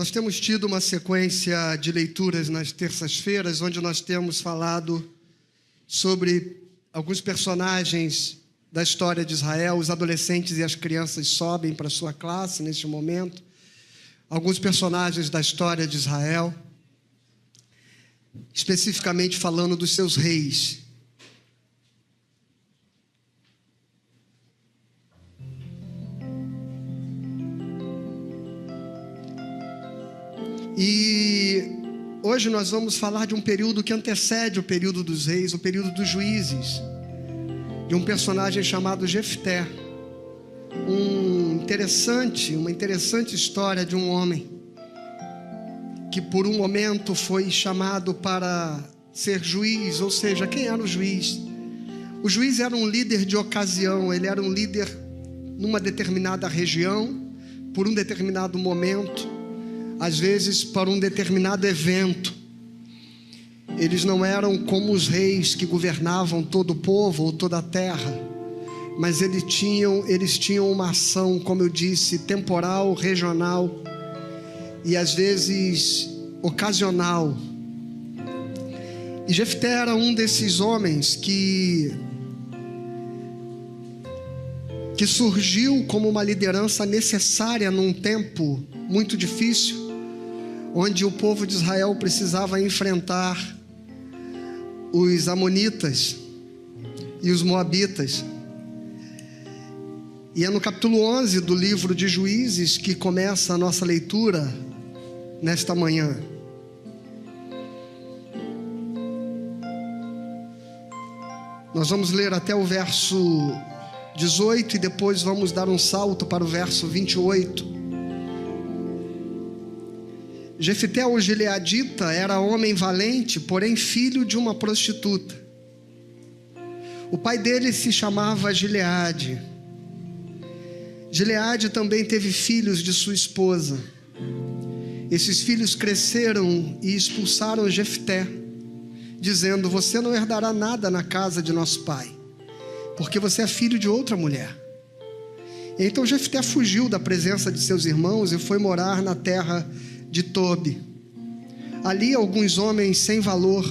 Nós temos tido uma sequência de leituras nas terças-feiras, onde nós temos falado sobre alguns personagens da história de Israel. Os adolescentes e as crianças sobem para a sua classe neste momento. Alguns personagens da história de Israel, especificamente falando dos seus reis. E hoje nós vamos falar de um período que antecede o período dos reis, o período dos juízes, de um personagem chamado Jefté. Uma interessante história de um homem que por um momento foi chamado para ser juiz, ou seja, quem era o juiz? O juiz era um líder de ocasião, ele era um líder numa determinada região, por um determinado momento, às vezes para um determinado evento. Eles não eram como os reis que governavam todo o povo ou toda a terra, mas eles tinham uma ação, como eu disse, temporal, regional e às vezes ocasional. E Jefté era um desses homens que surgiu como uma liderança necessária num tempo muito difícil, onde o povo de Israel precisava enfrentar os amonitas e os moabitas. E é no capítulo 11 do livro de Juízes que começa a nossa leitura nesta manhã. Nós vamos ler até o verso 18 e depois vamos dar um salto para o verso 28. Jefté, o gileadita, era homem valente, porém filho de uma prostituta. O pai dele se chamava Gileade. Gileade também teve filhos de sua esposa. Esses filhos cresceram e expulsaram Jefté, dizendo: você não herdará nada na casa de nosso pai, porque você é filho de outra mulher. Então Jefté fugiu da presença de seus irmãos e foi morar na terra de Tobi. Ali alguns homens sem valor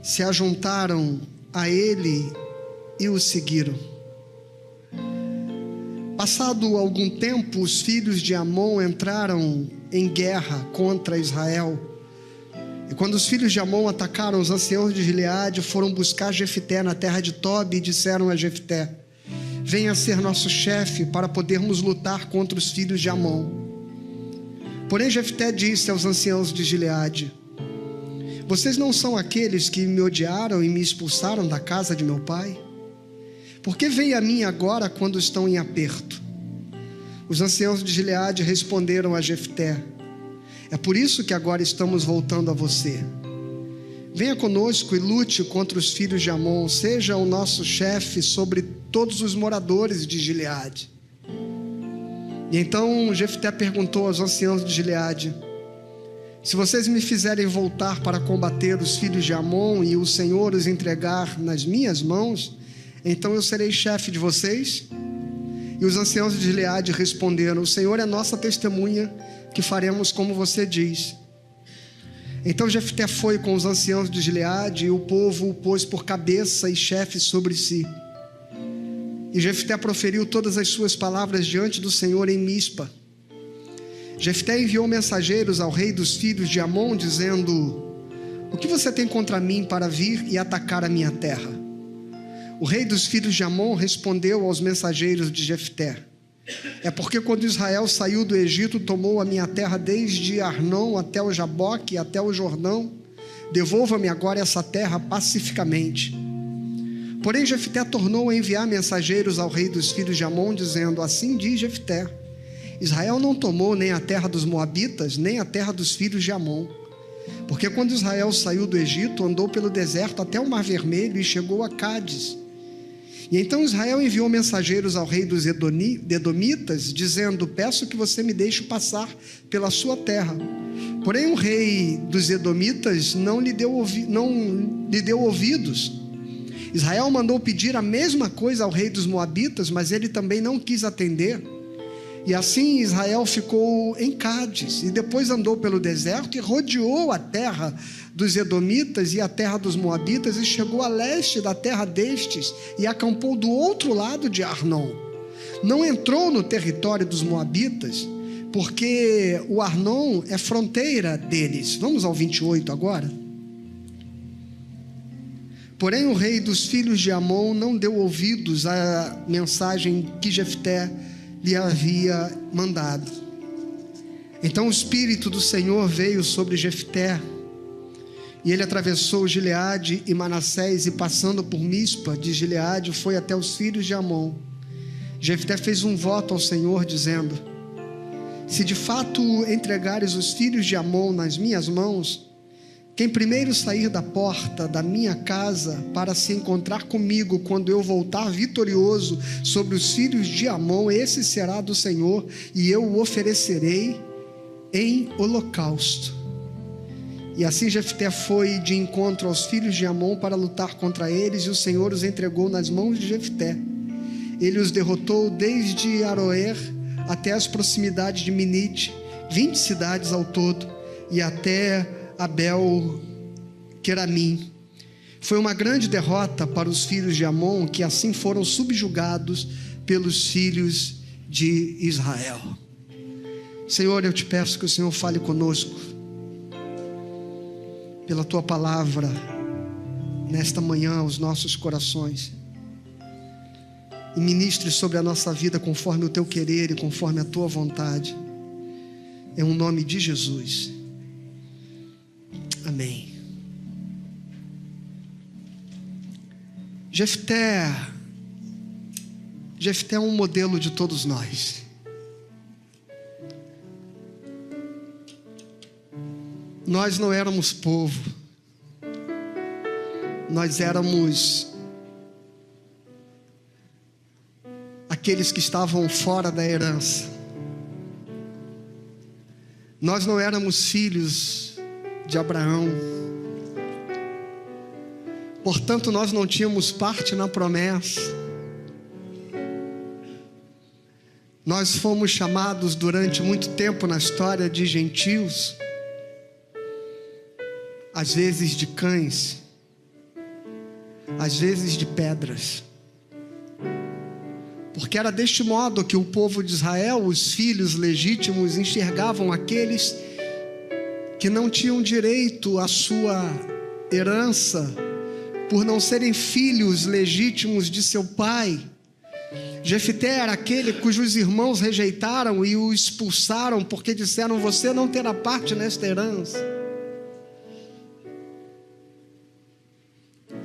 se ajuntaram a ele e o seguiram. Passado algum tempo, os filhos de Amon entraram em guerra contra Israel. E quando os filhos de Amon atacaram os anciãos de Gileade, foram buscar Jefté na terra de Tobi e disseram a Jefté: venha ser nosso chefe para podermos lutar contra os filhos de Amon. Porém Jefté disse aos anciãos de Gileade: vocês não são aqueles que me odiaram e me expulsaram da casa de meu pai? Por que vêm a mim agora quando estão em aperto? Os anciãos de Gileade responderam a Jefté: é por isso que agora estamos voltando a você. Venha conosco e lute contra os filhos de Amon, seja o nosso chefe sobre todos os moradores de Gileade. E então Jefté perguntou aos anciãos de Gileade: se vocês me fizerem voltar para combater os filhos de Amon e o Senhor os entregar nas minhas mãos, então eu serei chefe de vocês? E os anciãos de Gileade responderam: o Senhor é nossa testemunha que faremos como você diz. Então Jefté foi com os anciãos de Gileade e o povo o pôs por cabeça e chefe sobre si. E Jefté proferiu todas as suas palavras diante do Senhor em Mispa. Jefté enviou mensageiros ao rei dos filhos de Amon, dizendo: o que você tem contra mim para vir e atacar a minha terra? O rei dos filhos de Amon respondeu aos mensageiros de Jefté: é porque quando Israel saiu do Egito, tomou a minha terra desde Arnon até o Jaboque, até o Jordão. Devolva-me agora essa terra pacificamente. Porém Jefté tornou a enviar mensageiros ao rei dos filhos de Amon, dizendo: assim diz Jefté: Israel não tomou nem a terra dos moabitas, nem a terra dos filhos de Amon. Porque quando Israel saiu do Egito, andou pelo deserto até o Mar Vermelho e chegou a Cádiz. E então Israel enviou mensageiros ao rei dos Edomitas, dizendo: peço que você me deixe passar pela sua terra. Porém o rei dos Edomitas não lhe deu ouvidos. Israel mandou pedir a mesma coisa ao rei dos Moabitas, mas ele também não quis atender. E assim Israel ficou em Cádiz, e depois andou pelo deserto e rodeou a terra dos Edomitas e a terra dos Moabitas, e chegou a leste da terra destes, e acampou do outro lado de Arnon. Não entrou no território dos Moabitas, porque o Arnon é fronteira deles. Vamos ao 28 agora. Porém o rei dos filhos de Amon não deu ouvidos à mensagem que Jefté lhe havia mandado. Então o Espírito do Senhor veio sobre Jefté, e ele atravessou Gileade e Manassés, e passando por Mispa de Gileade, foi até os filhos de Amon. Jefté fez um voto ao Senhor, dizendo: se de fato entregares os filhos de Amon nas minhas mãos, quem primeiro sair da porta da minha casa para se encontrar comigo quando eu voltar vitorioso sobre os filhos de Amon, esse será do Senhor, e eu o oferecerei em holocausto. E assim Jefté foi de encontro aos filhos de Amon para lutar contra eles, e o Senhor os entregou nas mãos de Jefté. Ele os derrotou desde Aroer até as proximidades de Minite, 20 cidades ao todo, e até Abel-Queramim. Foi uma grande derrota para os filhos de Amon, que assim foram subjugados pelos filhos de Israel. Senhor, eu te peço que o Senhor fale conosco pela tua palavra nesta manhã aos nossos corações, e ministre sobre a nossa vida conforme o teu querer e conforme a tua vontade, em nome de Jesus, amém. Jefté é um modelo de todos nós. Nós não éramos povo, nós éramos aqueles que estavam fora da herança. Nós não éramos filhos de Abraão, portanto nós não tínhamos parte na promessa. Nós fomos chamados durante muito tempo na história de gentios, às vezes de cães, às vezes de pedras, porque era deste modo que o povo de Israel, os filhos legítimos, enxergavam aqueles que não tinham direito à sua herança, por não serem filhos legítimos de seu pai. Jefté era aquele cujos irmãos rejeitaram e o expulsaram, porque disseram: você não terá parte nesta herança.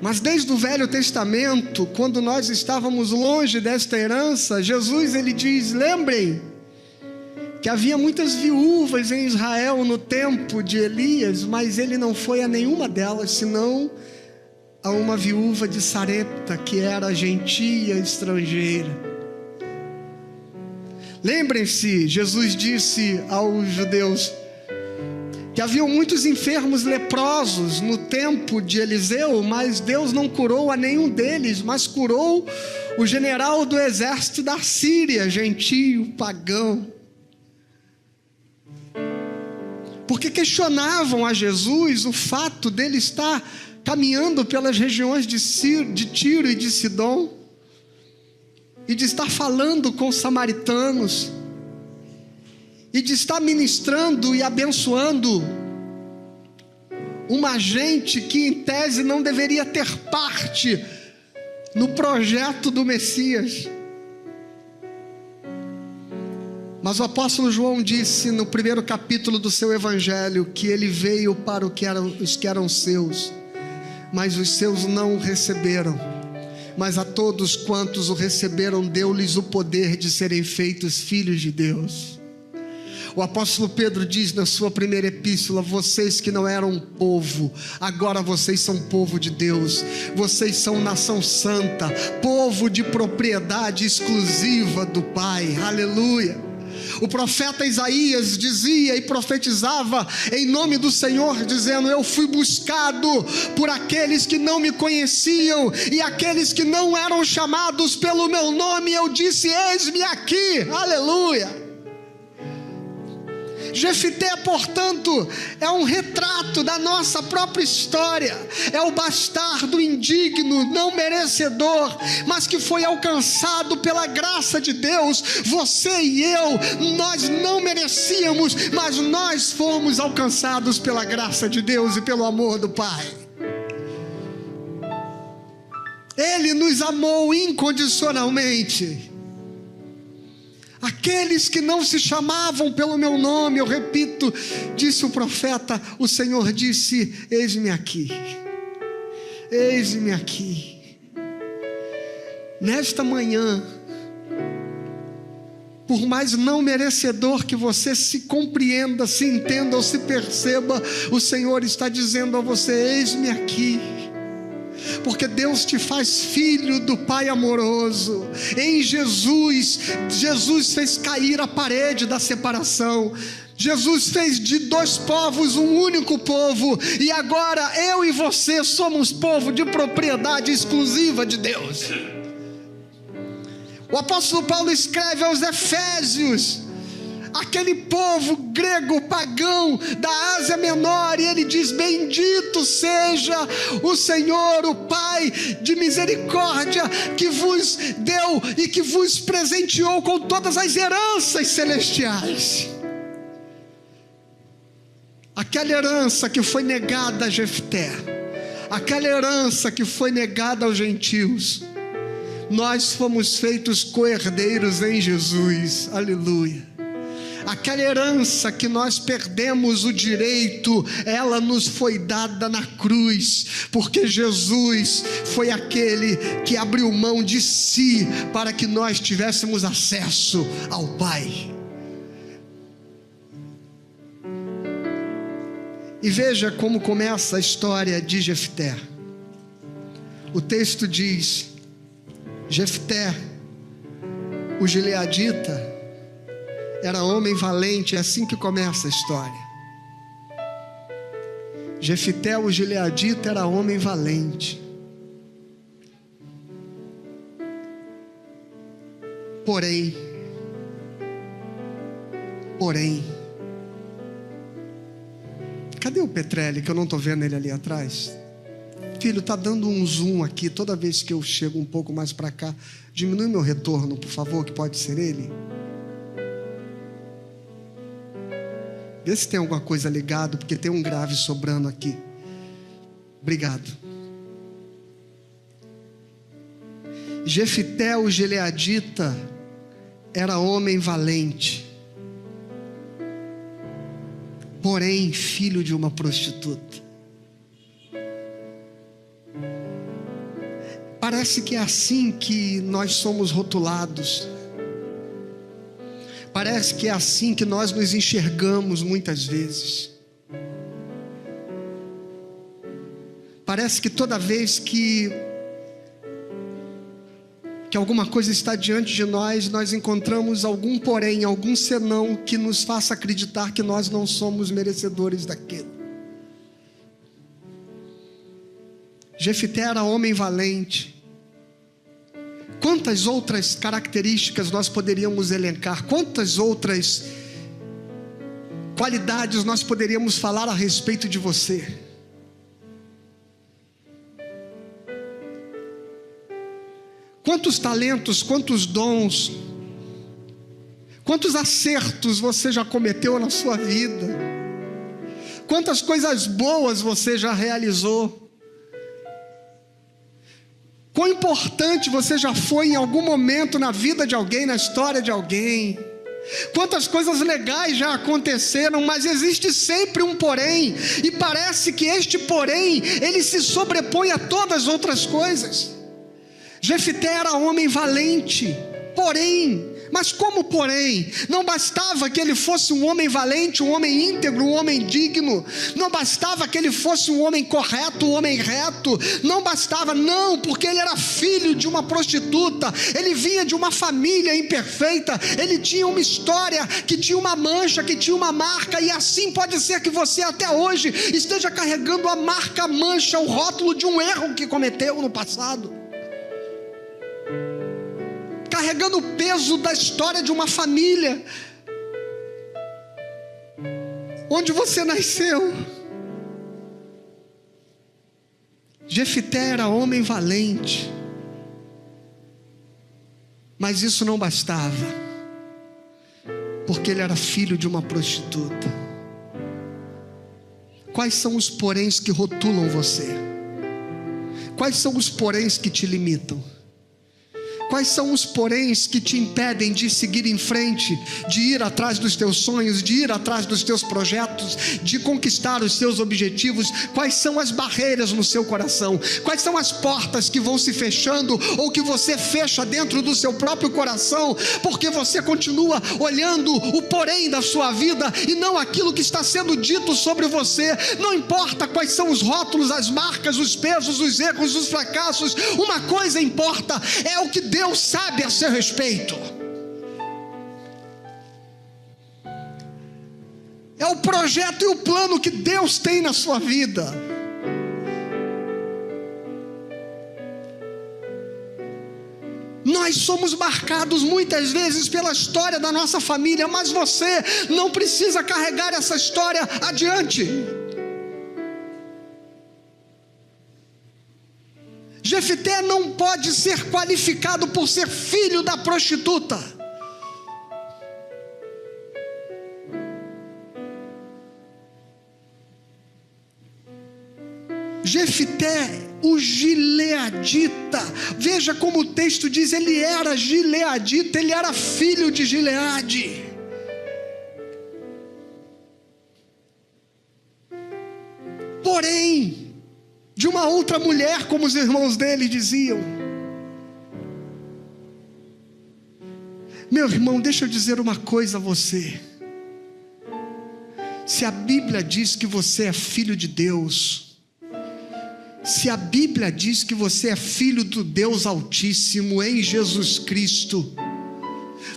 Mas desde o Velho Testamento, quando nós estávamos longe desta herança, Jesus, ele diz: lembrem que havia muitas viúvas em Israel no tempo de Elias, mas ele não foi a nenhuma delas, senão a uma viúva de Sarepta, que era gentia, estrangeira. Lembrem-se, Jesus disse aos judeus que haviam muitos enfermos leprosos no tempo de Eliseu, mas Deus não curou a nenhum deles, mas curou o general do exército da Síria, gentio, pagão. Porque questionavam a Jesus o fato dele estar caminhando pelas regiões de Tiro e de Sidom, e de estar falando com os samaritanos, e de estar ministrando e abençoando uma gente que em tese não deveria ter parte no projeto do Messias. Mas o apóstolo João disse no primeiro capítulo do seu evangelho que ele veio para os que eram seus, mas os seus não o receberam. Mas a todos quantos o receberam, deu-lhes o poder de serem feitos filhos de Deus. O apóstolo Pedro diz na sua primeira epístola: vocês que não eram povo, agora vocês são povo de Deus. Vocês são nação santa, povo de propriedade exclusiva do Pai. Aleluia. O profeta Isaías dizia e profetizava em nome do Senhor, dizendo: eu fui buscado por aqueles que não me conheciam, e aqueles que não eram chamados pelo meu nome, eu disse: eis-me aqui. Aleluia. Jefité, portanto, é um retrato da nossa própria história. É o bastardo indigno, não merecedor, mas que foi alcançado pela graça de Deus. Você e eu, nós não merecíamos, mas nós fomos alcançados pela graça de Deus e pelo amor do Pai. Ele nos amou incondicionalmente. Aqueles que não se chamavam pelo meu nome, eu repito, disse o profeta, o Senhor disse: eis-me aqui, eis-me aqui. Nesta manhã, por mais não merecedor que você se compreenda, se entenda ou se perceba, o Senhor está dizendo a você: eis-me aqui. Porque Deus te faz filho do Pai amoroso. Em Jesus fez cair a parede da separação. Jesus fez de dois povos um único povo. E agora eu e você somos povo de propriedade exclusiva de Deus. O apóstolo Paulo escreve aos Efésios, aquele povo grego pagão da Ásia Menor, e ele diz: bendito seja o Senhor, o Pai de misericórdia, que vos deu e que vos presenteou com todas as heranças celestiais. Aquela herança que foi negada a Jefté, aquela herança que foi negada aos gentios, nós fomos feitos co-herdeiros em Jesus. Aleluia. Aquela herança que nós perdemos o direito, ela nos foi dada na cruz, porque Jesus foi aquele que abriu mão de si para que nós tivéssemos acesso ao Pai. E veja como começa a história de Jefté. O texto diz: Jefté, o gileadita, era homem valente. É assim que começa a história. Jefté, o gileadita, era homem valente. Porém, cadê o Petrelli, que eu não estou vendo ele ali atrás? Filho, está dando um zoom aqui toda vez que eu chego um pouco mais para cá. Diminui meu retorno, por favor, que pode ser ele. Vê se tem alguma coisa ligado, porque tem um grave sobrando aqui. Obrigado. Jefté, o gileadita, era homem valente, porém filho de uma prostituta. Parece que é assim que nós somos rotulados. Parece que é assim que nós nos enxergamos muitas vezes. Parece que toda vez que alguma coisa está diante de nós, nós encontramos algum porém, algum senão que nos faça acreditar que nós não somos merecedores daquilo. Jefté era homem valente. Quantas outras características nós poderíamos elencar? Quantas outras qualidades nós poderíamos falar a respeito de você? Quantos talentos, quantos dons, quantos acertos você já cometeu na sua vida? Quantas coisas boas você já realizou? Quão importante você já foi em algum momento na vida de alguém, na história de alguém? Quantas coisas legais já aconteceram, mas existe sempre um porém, e parece que este porém, ele se sobrepõe a todas as outras coisas. Jefté era homem valente, porém, mas como porém? Não bastava que ele fosse um homem valente, um homem íntegro, um homem digno. Não bastava que ele fosse um homem correto, um homem reto. Não bastava, não, porque ele era filho de uma prostituta. Ele vinha de uma família imperfeita. Ele tinha uma história que tinha uma mancha, que tinha uma marca. E assim pode ser que você até hoje esteja carregando a marca, a mancha, o rótulo de um erro que cometeu no passado, carregando o peso da história de uma família. onde você nasceu. Jefité era homem valente, mas isso não bastava, porque ele era filho de uma prostituta. Quais são os poréns que rotulam você? Quais são os poréns que te limitam? Quais são os poréns que te impedem de seguir em frente, de ir atrás dos teus sonhos, de ir atrás dos teus projetos, de conquistar os seus objetivos? Quais são as barreiras no seu coração? Quais são as portas que vão se fechando ou que você fecha dentro do seu próprio coração, porque você continua olhando o porém da sua vida e não aquilo que está sendo dito sobre você? Não importa quais são os rótulos, as marcas, os pesos, os erros, os fracassos, uma coisa importa, é o que Deus sabe a seu respeito. É o projeto e o plano que Deus tem na sua vida. Nós somos marcados muitas vezes pela história da nossa família, mas você não precisa carregar essa história adiante. Jefité não pode ser qualificado por ser filho da prostituta. Jefité, o gileadita, veja como o texto diz, ele era gileadita, ele era filho de Gileade. Porém, de uma outra mulher, como os irmãos dele diziam. Meu irmão, deixa eu dizer uma coisa a você. Se a Bíblia diz que você é filho de Deus, se a Bíblia diz que você é filho do Deus Altíssimo em Jesus Cristo,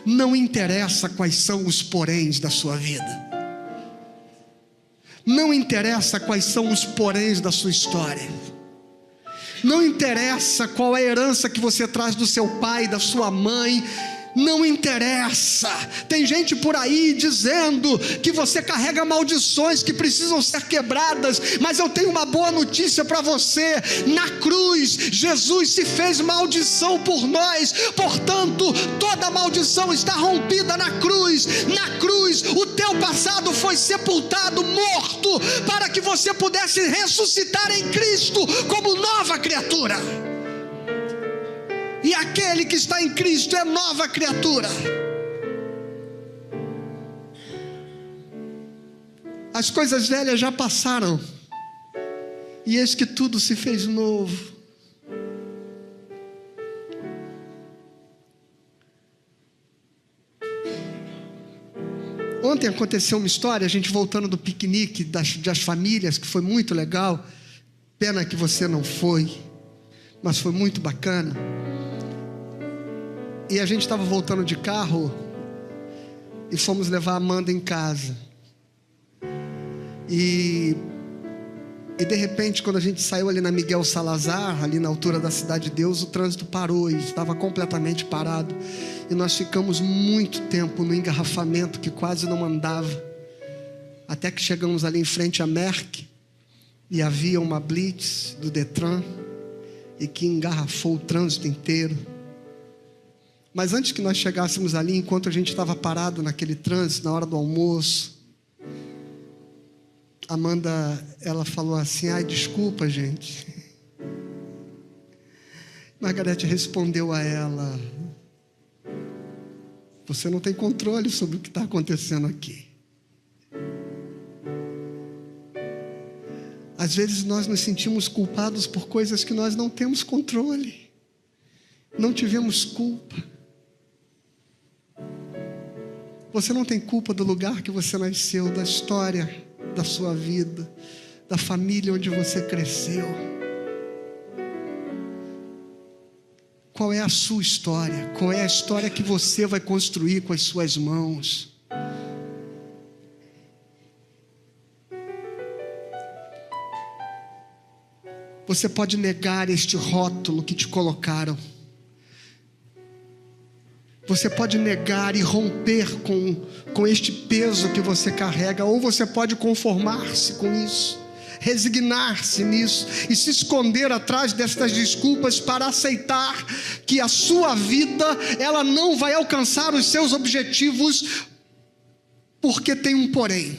não interessa quais são os poréns da sua vida. Não interessa quais são os poréns da sua história. Não interessa qual é a herança que você traz do seu pai, da sua mãe. Não interessa. Tem gente por aí dizendo que você carrega maldições que precisam ser quebradas, mas eu tenho uma boa notícia para você. Na cruz, Jesus se fez maldição por nós, portanto, toda maldição está rompida na cruz. Na cruz, o teu passado foi sepultado, morto, para que você pudesse ressuscitar em Cristo como nova criatura. E aquele que está em Cristo é nova criatura. As coisas velhas já passaram, e eis que tudo se fez novo. Ontem aconteceu uma história, a gente voltando do piquenique das famílias, que foi muito legal. Pena que você não foi, mas foi muito bacana. E a gente estava voltando de carro e fomos levar a Amanda em casa. E de repente, quando a gente saiu ali na Miguel Salazar, ali na altura da Cidade de Deus, o trânsito parou e estava completamente parado. E nós ficamos muito tempo no engarrafamento que quase não andava. Até que chegamos ali em frente à Merck e havia uma blitz do Detran e que engarrafou o trânsito inteiro. Mas antes que nós chegássemos ali, enquanto a gente estava parado naquele trânsito, na hora do almoço, Amanda, ela falou assim: ai, desculpa, gente. Margarete respondeu a ela: você não tem controle sobre o que está acontecendo aqui. Às vezes nós nos sentimos culpados por coisas que nós não temos controle. Não tivemos culpa. Você não tem culpa do lugar que você nasceu, da história da sua vida, da família onde você cresceu. Qual é a sua história? Qual é a história que você vai construir com as suas mãos? Você pode negar este rótulo que te colocaram. Você pode negar e romper com este peso que você carrega, ou você pode conformar-se com isso, resignar-se nisso e se esconder atrás destas desculpas para aceitar que a sua vida, ela não vai alcançar os seus objetivos, porque tem um porém.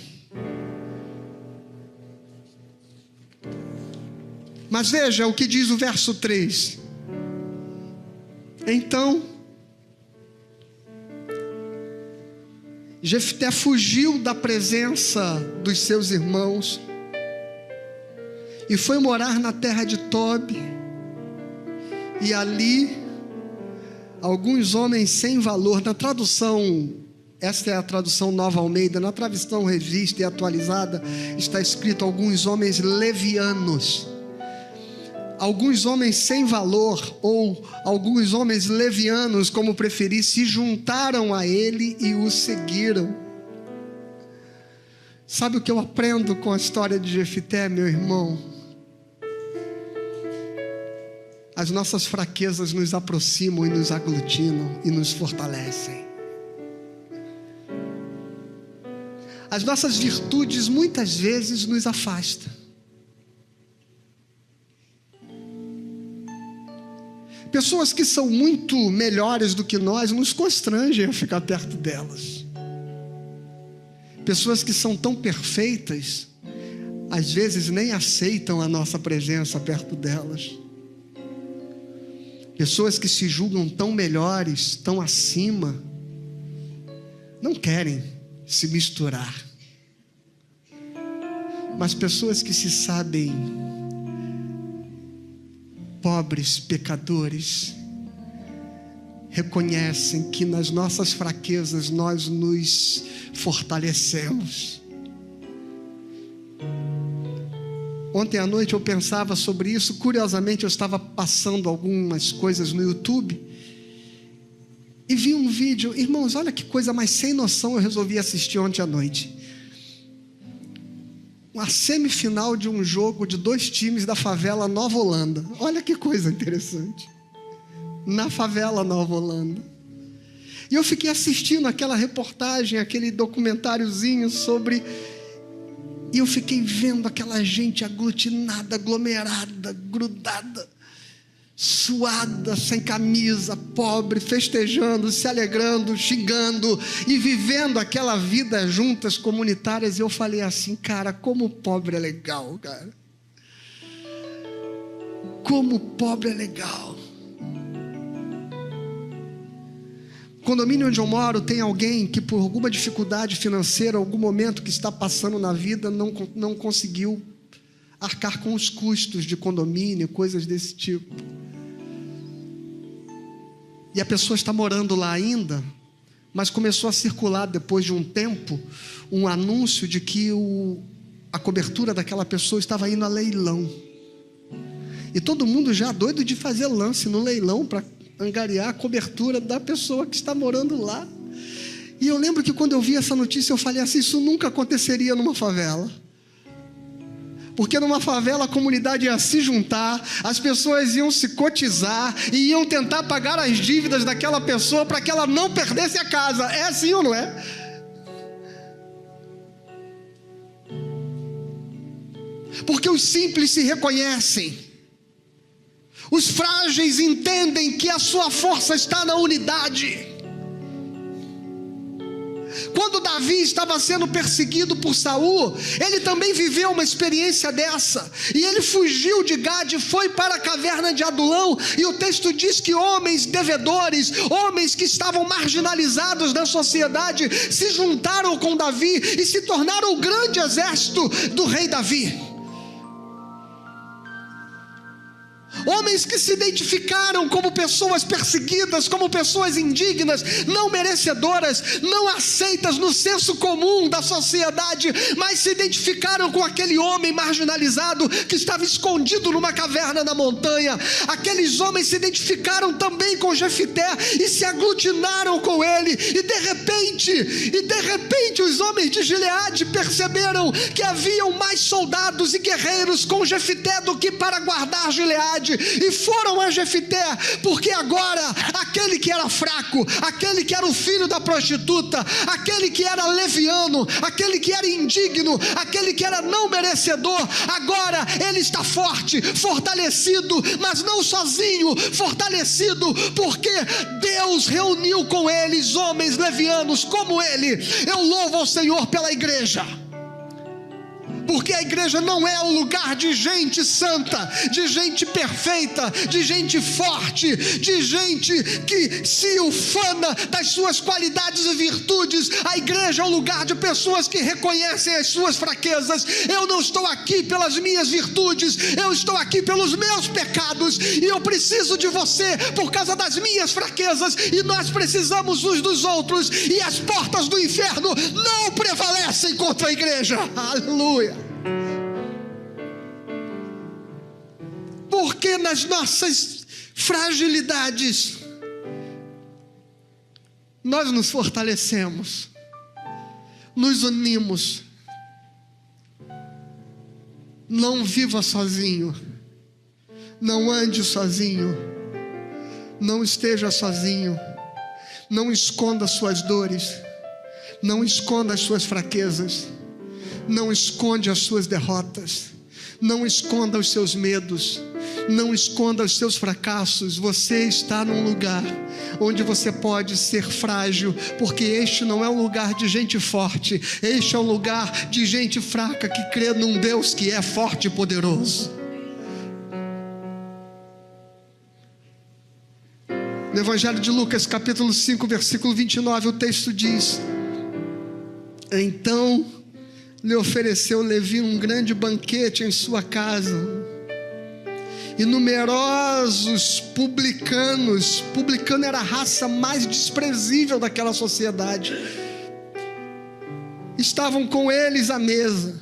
Mas veja o que diz o verso 3. Então Jefté fugiu da presença dos seus irmãos e foi morar na terra de Tobi. E ali, alguns homens sem valor, na tradução, esta é a tradução Nova Almeida, na tradução revista e atualizada, está escrito alguns homens levianos. Alguns homens sem valor, ou alguns homens levianos, como preferir, se juntaram a ele e o seguiram. Sabe o que eu aprendo com a história de Jefté, meu irmão? As nossas fraquezas nos aproximam e nos aglutinam e nos fortalecem. As nossas virtudes muitas vezes nos afastam. Pessoas que são muito melhores do que nós nos constrangem a ficar perto delas. Pessoas que são tão perfeitas, às vezes nem aceitam a nossa presença perto delas. Pessoas que se julgam tão melhores, tão acima, não querem se misturar. Mas pessoas que se sabem pobres, pecadores, reconhecem que nas nossas fraquezas nós nos fortalecemos. Ontem à noite eu pensava sobre isso. Curiosamente eu estava passando algumas coisas no YouTube e vi um vídeo. Irmãos, olha que coisa mais sem noção eu resolvi assistir ontem à noite. Uma semifinal de um jogo de 2 times da favela Nova Holanda. Olha que coisa interessante. Na favela Nova Holanda. E eu fiquei assistindo aquela reportagem, aquele documentáriozinho sobre... E eu fiquei vendo aquela gente aglutinada, aglomerada, grudada, suada, sem camisa, pobre, festejando, se alegrando, xingando e vivendo aquela vida juntas, comunitárias. E eu falei assim, cara, como o pobre é legal, cara. Como o pobre é legal. O condomínio onde eu moro tem alguém que por alguma dificuldade financeira, algum momento que está passando na vida, não conseguiu arcar com os custos de condomínio, coisas desse tipo. E a pessoa está morando lá ainda, mas começou a circular depois de um tempo um anúncio de que a cobertura daquela pessoa estava indo a leilão. E todo mundo já doido de fazer lance no leilão para angariar a cobertura da pessoa que está morando lá. E eu lembro que quando eu vi essa notícia eu falei assim, isso nunca aconteceria numa favela. Porque numa favela a comunidade ia se juntar, as pessoas iam se cotizar e iam tentar pagar as dívidas daquela pessoa para que ela não perdesse a casa. É assim ou não é? Porque os simples se reconhecem. Os frágeis entendem que a sua força está na unidade. Quando Davi estava sendo perseguido por Saul, ele também viveu uma experiência dessa. E ele fugiu de Gade e foi para a caverna de Adulão. E o texto diz que homens devedores, homens que estavam marginalizados da sociedade, se juntaram com Davi e se tornaram o grande exército do rei Davi. Homens que se identificaram como pessoas perseguidas, como pessoas indignas, não merecedoras, não aceitas no senso comum da sociedade, mas se identificaram com aquele homem marginalizado que estava escondido numa caverna na montanha. Aqueles homens se identificaram também com Jefté e se aglutinaram com ele. E de repente os homens de Gileade perceberam que haviam mais soldados e guerreiros com Jefté do que para guardar Gileade. forte e foram a Jefité, porque agora aquele que era fraco, aquele que era o filho da prostituta, aquele que era leviano, aquele que era indigno, aquele que era não merecedor, agora ele está forte, fortalecido, mas não sozinho, fortalecido porque Deus reuniu com eles homens levianos como ele. Eu louvo ao Senhor pela igreja, porque a igreja não é um lugar de gente santa, de gente perfeita, de gente forte, de gente que se ufana das suas qualidades e virtudes. A igreja é um lugar de pessoas que reconhecem as suas fraquezas. Eu não estou aqui pelas minhas virtudes, eu estou aqui pelos meus pecados, e eu preciso de você por causa das minhas fraquezas, e nós precisamos uns dos outros, e as portas do inferno não prevalecem contra a igreja. Aleluia. Porque nas nossas fragilidades nós nos fortalecemos, nos unimos. Não viva sozinho, não ande sozinho, não esteja sozinho, não esconda suas dores, não esconda as suas fraquezas, não esconde as suas derrotas, não esconda os seus medos, não esconda os seus fracassos. Você está num lugar onde você pode ser frágil, porque este não é um lugar de gente forte, este é um lugar de gente fraca que crê num Deus que é forte e poderoso. No Evangelho de Lucas, capítulo 5, versículo 29, o texto diz: então lhe ofereceu Levi um grande banquete em sua casa, e numerosos publicanos, publicano era a raça mais desprezível daquela sociedade, estavam com eles à mesa.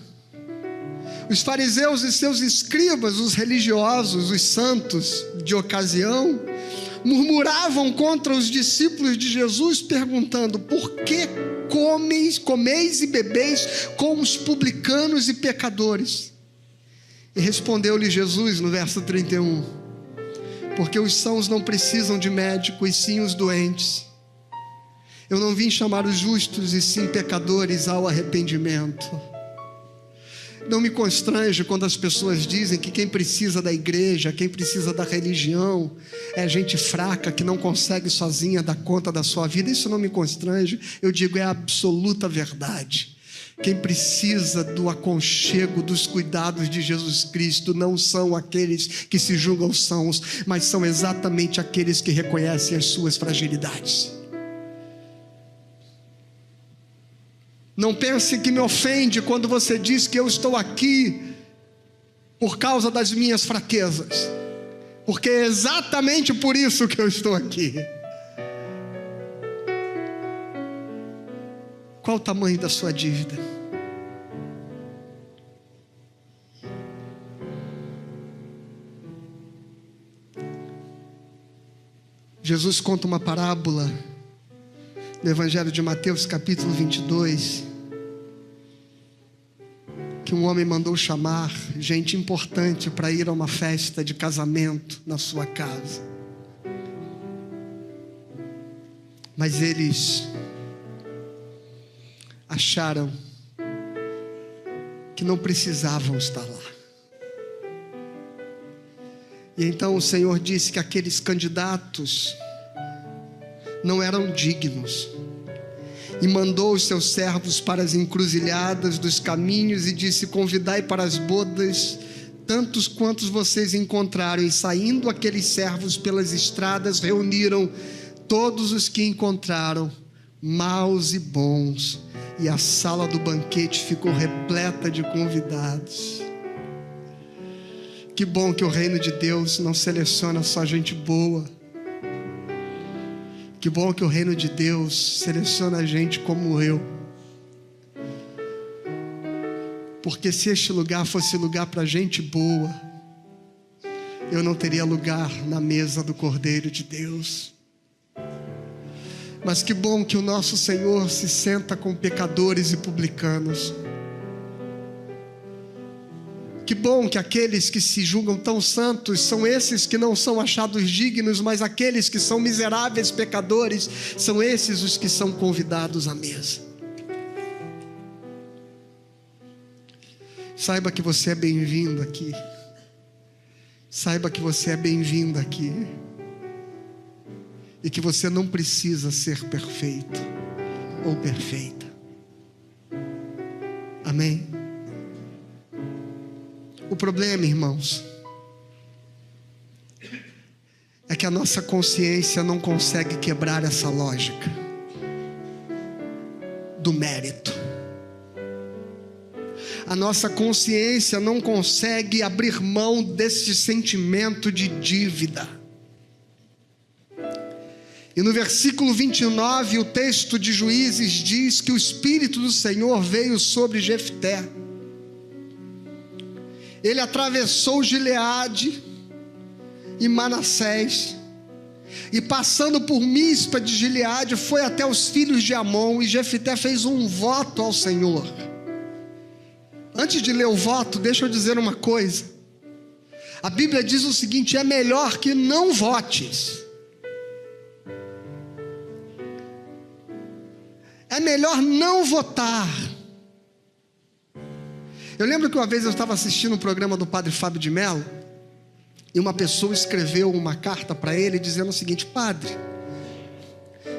Os fariseus e seus escribas, os religiosos, os santos de ocasião, murmuravam contra os discípulos de Jesus, perguntando: por que comeis e bebeis com os publicanos e pecadores? E respondeu-lhe Jesus no verso 31: porque os sãos não precisam de médico, e sim os doentes. Eu não vim chamar os justos, e sim pecadores ao arrependimento. Não me constrange quando as pessoas dizem que quem precisa da igreja, quem precisa da religião, é gente fraca que não consegue sozinha dar conta da sua vida. Isso não me constrange, eu digo, é a absoluta verdade. Quem precisa do aconchego, dos cuidados de Jesus Cristo, não são aqueles que se julgam sãos, mas são exatamente aqueles que reconhecem as suas fragilidades. Não pense que me ofende quando você diz que eu estou aqui por causa das minhas fraquezas, porque é exatamente por isso que eu estou aqui. Qual o tamanho da sua dívida? Jesus conta uma parábola no Evangelho de Mateus, capítulo 22, que um homem mandou chamar gente importante para ir a uma festa de casamento na sua casa. Mas eles acharam que não precisavam estar lá. E então o Senhor disse que aqueles candidatos não eram dignos, e mandou os seus servos para as encruzilhadas dos caminhos e disse: convidai para as bodas tantos quantos vocês encontraram. E saindo aqueles servos pelas estradas, reuniram todos os que encontraram, maus e bons, e a sala do banquete ficou repleta de convidados. Que bom que o reino de Deus não seleciona só gente boa. Que bom que o reino de Deus seleciona gente como eu. Porque se este lugar fosse lugar para gente boa, eu não teria lugar na mesa do Cordeiro de Deus. Mas que bom que o nosso Senhor se senta com pecadores e publicanos. Que bom que aqueles que se julgam tão santos são esses que não são achados dignos, mas aqueles que são miseráveis pecadores, são esses os que são convidados à mesa. Saiba que você é bem-vindo aqui. Saiba que você é bem-vindo aqui. E que você não precisa ser perfeito ou perfeita. Amém? O problema, irmãos, é que a nossa consciência não consegue quebrar essa lógica do mérito. A nossa consciência não consegue abrir mão desse sentimento de dívida. E no versículo 29, o texto de Juízes diz que o Espírito do Senhor veio sobre Jefté. Ele atravessou Gileade e Manassés, e passando por Mispa de Gileade, foi até os filhos de Amon, e Jefté fez um voto ao Senhor. Antes de ler o voto, deixa eu dizer uma coisa. A Bíblia diz o seguinte: é melhor que não votes. É melhor não votar. Eu lembro que uma vez eu estava assistindo um programa do Padre Fábio de Mello, e uma pessoa escreveu uma carta para ele dizendo o seguinte: Padre,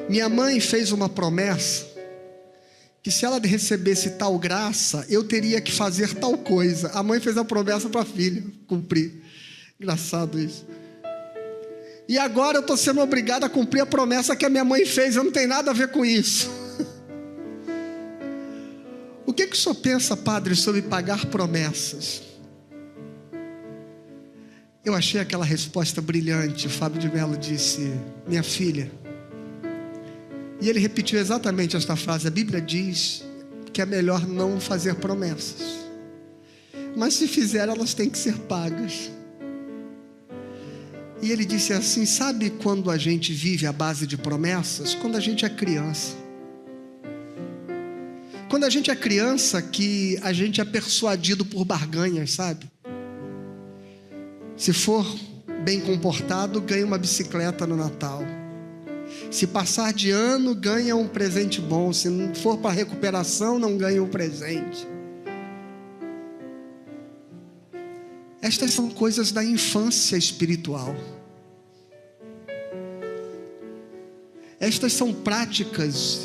minha mãe fez uma promessa que se ela recebesse tal graça, eu teria que fazer tal coisa. A mãe fez a promessa para a filha cumprir. Engraçado isso. E agora eu estou sendo obrigado a cumprir a promessa que a minha mãe fez. Eu não tenho nada a ver com isso. O que o senhor pensa, padre, sobre pagar promessas? Eu achei aquela resposta brilhante. O Fábio de Mello disse: minha filha. E ele repetiu exatamente esta frase: a Bíblia diz que é melhor não fazer promessas, mas se fizer, elas têm que ser pagas. E ele disse assim: sabe quando a gente vive à base de promessas? Quando a gente é criança. Quando a gente é criança, que a gente é persuadido por barganhas, sabe? Se for bem comportado, ganha uma bicicleta no Natal. Se passar de ano, ganha um presente bom. Se não for para recuperação, não ganha um presente. Estas são coisas da infância espiritual. Estas são práticas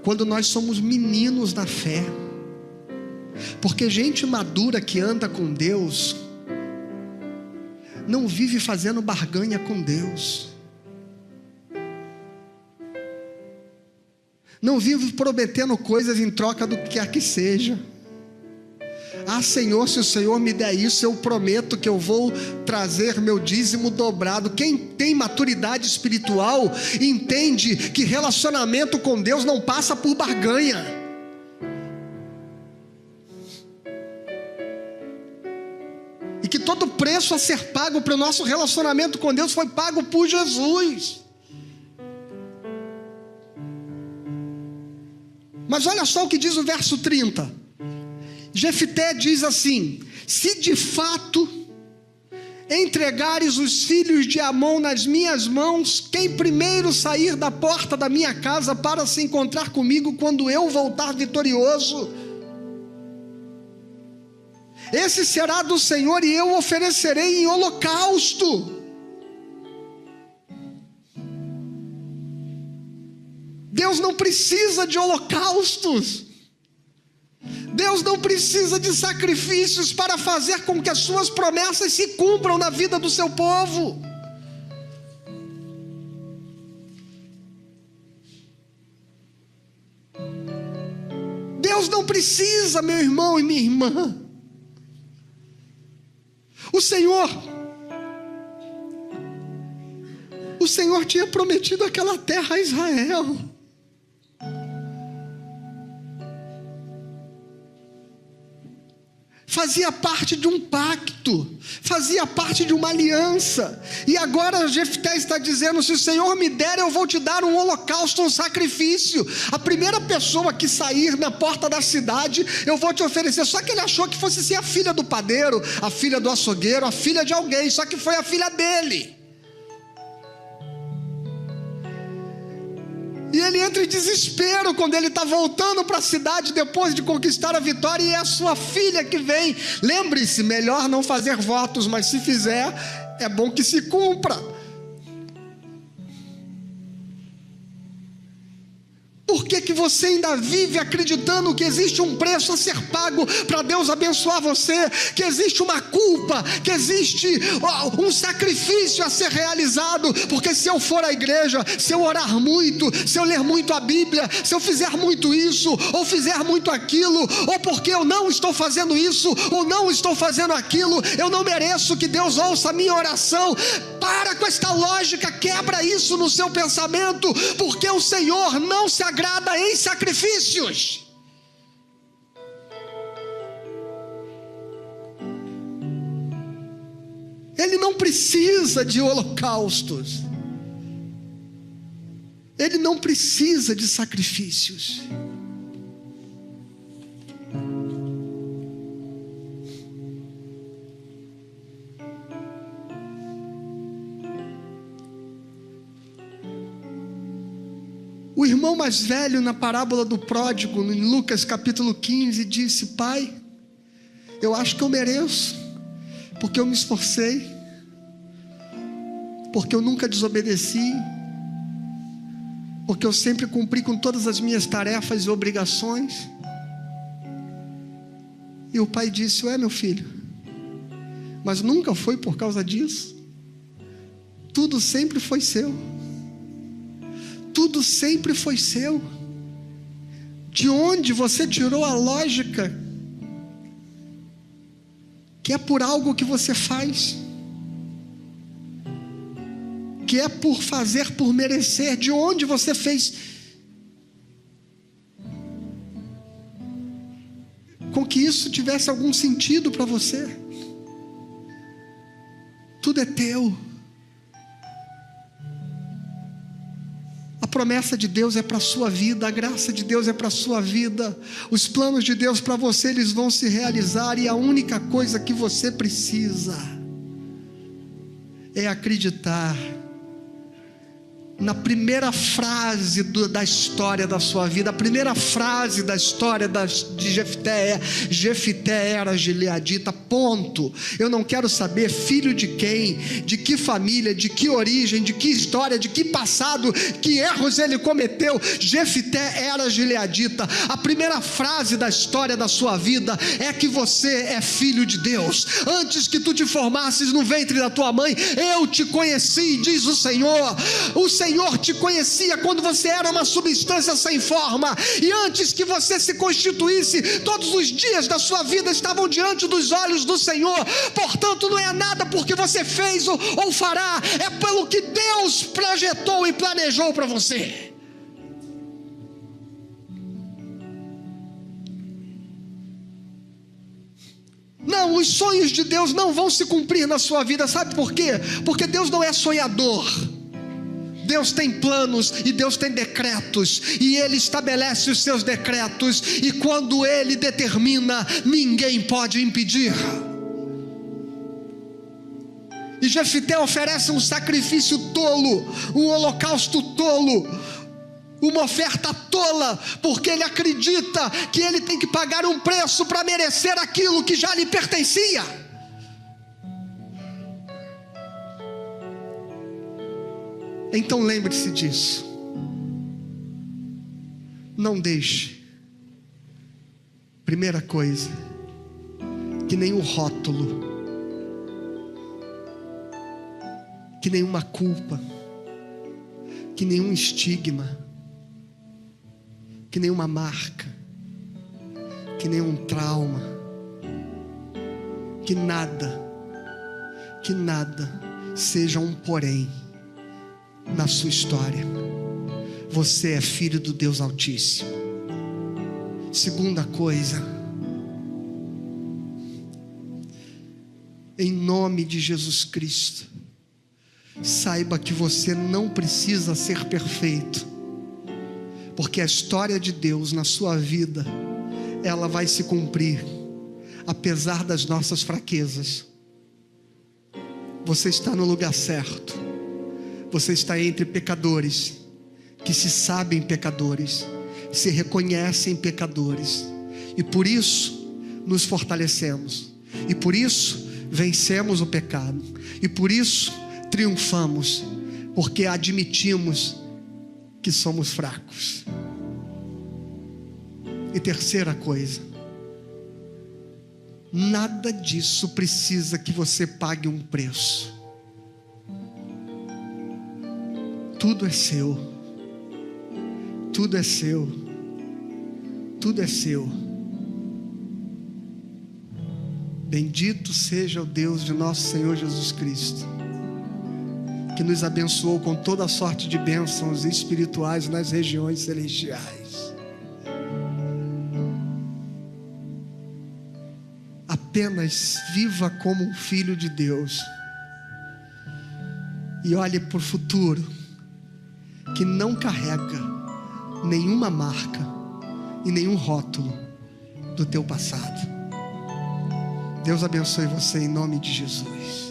quando nós somos meninos na fé. Porque gente madura que anda com Deus não vive fazendo barganha com Deus. Não vive prometendo coisas em troca do que quer que seja. Ah, Senhor, se o Senhor me der isso, eu prometo que eu vou trazer meu dízimo dobrado. Quem tem maturidade espiritual entende que relacionamento com Deus não passa por barganha. E que todo preço a ser pago para o nosso relacionamento com Deus foi pago por Jesus. Mas olha só o que diz o verso 30. Jefté diz assim: se de fato entregares os filhos de Amon nas minhas mãos, quem primeiro sair da porta da minha casa para se encontrar comigo quando eu voltar vitorioso, esse será do Senhor, e eu oferecerei em holocausto. Deus não precisa de holocaustos. Deus não precisa de sacrifícios para fazer com que as suas promessas se cumpram na vida do seu povo. Deus não precisa, meu irmão e minha irmã. O Senhor tinha prometido aquela terra a Israel. fazia parte de um pacto, fazia parte de uma aliança. E agora Jefté está dizendo: se o Senhor me der, eu vou te dar um holocausto, um sacrifício. A primeira pessoa que sair na porta da cidade, eu vou te oferecer. Só que ele achou que fosse ser a filha do padeiro, a filha do açougueiro, a filha de alguém. Só que foi a filha dele. E ele entra em desespero quando ele está voltando para a cidade depois de conquistar a vitória, e é a sua filha que vem. Lembre-se, melhor não fazer votos, mas se fizer, é bom que se cumpra. Por que você ainda vive acreditando que existe um preço a ser pago para Deus abençoar você? Que existe uma culpa, que existe um sacrifício a ser realizado? Porque se eu for à igreja, se eu orar muito, se eu ler muito a Bíblia, se eu fizer muito isso, ou fizer muito aquilo, ou porque eu não estou fazendo isso, ou não estou fazendo aquilo, eu não mereço que Deus ouça a minha oração. Para com esta lógica, quebra isso no seu pensamento, porque o Senhor não se agrada em sacrifícios. Ele não precisa de holocaustos, ele não precisa de sacrifícios. O irmão mais velho, na parábola do pródigo, em Lucas capítulo 15, disse: pai, eu acho que eu mereço, porque eu me esforcei, porque eu nunca desobedeci, porque eu sempre cumpri com todas as minhas tarefas e obrigações. E o pai disse: ué, meu filho, mas nunca foi por causa disso, tudo sempre foi seu. Tudo sempre foi seu. De onde você tirou a lógica que é por algo que você faz, que é por fazer, por merecer? De onde você fez com que isso tivesse algum sentido para você? Tudo é teu. A promessa de Deus é para a sua vida, a graça de Deus é para a sua vida, os planos de Deus para você, eles vão se realizar, e a única coisa que você precisa é acreditar na primeira frase da história da sua vida. A primeira frase da história de Jefté é: Jefté era gileadita, ponto. Eu não quero saber filho de quem, de que família, de que origem, de que história, de que passado, que erros ele cometeu. Jefté era gileadita. A primeira frase da história da sua vida é que você é filho de Deus. Antes que tu te formasses no ventre da tua mãe, eu te conheci, diz o Senhor. O Senhor te conhecia quando você era uma substância sem forma, e antes que você se constituísse, todos os dias da sua vida estavam diante dos olhos do Senhor. Portanto, não é nada porque você fez ou fará, é pelo que Deus projetou e planejou para você. Não, os sonhos de Deus não vão se cumprir na sua vida. Sabe por quê? Porque Deus não é sonhador. Deus tem planos e Deus tem decretos, e Ele estabelece os seus decretos, e quando Ele determina, ninguém pode impedir. E Jefté oferece um sacrifício tolo, um holocausto tolo, uma oferta tola, porque ele acredita que ele tem que pagar um preço para merecer aquilo que já lhe pertencia. Então lembre-se disso. Não deixe, primeira coisa, que nenhum rótulo, que nenhuma culpa, que nenhum estigma, que nenhuma marca, que nenhum trauma, que nada seja um porém na sua história. Você é filho do Deus Altíssimo. Segunda coisa, Em nome de Jesus Cristo, saiba que você não precisa ser perfeito, porque a história de Deus na sua vida, ela vai se cumprir, apesar das nossas fraquezas. Você está no lugar certo. Você está entre pecadores, que se sabem pecadores, se reconhecem pecadores, e por isso nos fortalecemos, e por isso vencemos o pecado, e por isso triunfamos, porque admitimos que somos fracos. E terceira coisa, nada disso precisa que você pague um preço. Tudo é seu. Tudo é seu. Tudo é seu. Bendito seja o Deus de nosso Senhor Jesus Cristo, que nos abençoou com toda sorte de bênçãos espirituais nas regiões celestiais. Apenas viva como um filho de Deus e olhe para o futuro, que não carrega nenhuma marca e nenhum rótulo do teu passado. Deus abençoe você em nome de Jesus.